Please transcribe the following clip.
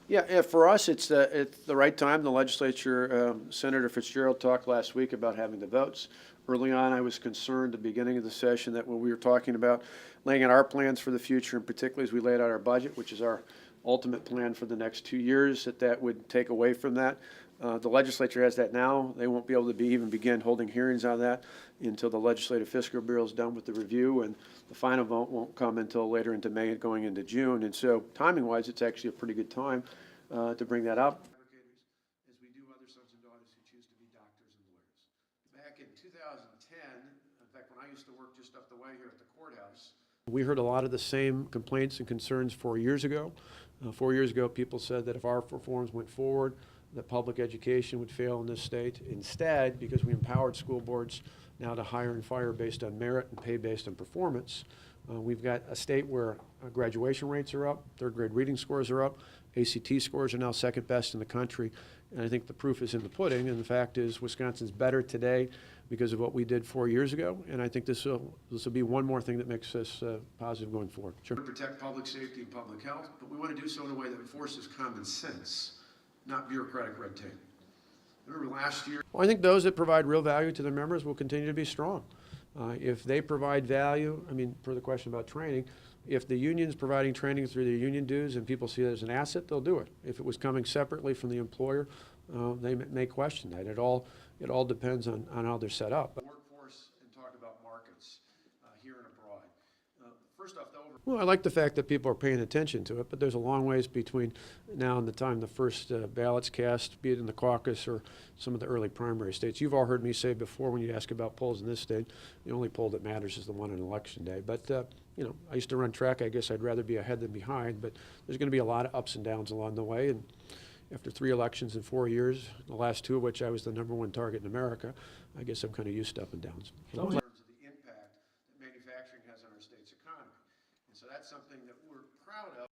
Yeah, for us, it's the right time. The legislature, Senator Fitzgerald talked last week about having the votes. Early on, I was concerned at the beginning of the session that when we were talking about laying out our plans for the future, and particularly as we laid out our budget, which is our ultimate plan for the next 2 years, that would take away from that. The legislature has that now. They won't be able to even begin holding hearings on that until the legislative fiscal bureau is done with the review, and the final vote won't come until later into May, going into June. And so, timing-wise, it's actually a pretty good time to bring that up. As we do other sons and daughters who choose to be doctors and lawyers. Back in 2010, in fact, when I used to work just up the way here at the courthouse, we heard a lot of the same complaints and concerns 4 years ago. 4 years ago, people said that if our reforms went forward, that public education would fail in this state. Instead, because we empowered school boards now to hire and fire based on merit and pay based on performance, we've got a state where graduation rates are up, third grade reading scores are up, ACT scores are now second best in the country, and I think the proof is in the pudding, and the fact is Wisconsin's better today because of what we did 4 years ago, and I think this will be one more thing that makes us positive going forward. Sure. We protect public safety and public health, but we want to do so in a way that enforces common sense, not bureaucratic red tape. Remember last year? Well, I think those that provide real value to their members will continue to be strong. If they provide value, I mean, per the question about training, if the union's providing training through their union dues and people see it as an asset, they'll do it. If it was coming separately from the employer, they may question that. It all depends on how they're set up. Workforce and talk about markets here and abroad. First off, well, I like the fact that people are paying attention to it, but there's a long ways between now and the time the first ballots cast, be it in the caucus or some of the early primary states. You've all heard me say before when you ask about polls in this state, the only poll that matters is the one on election day. But, you know, I used to run track. I guess I'd rather be ahead than behind, but there's going to be a lot of ups and downs along the way. And after 3 elections in 4 years, the last 2 of which I was the #1 target in America, I guess I'm kind of used to up and downs. In terms of the impact that manufacturing has on our state's economy. And so that's something that we're proud of.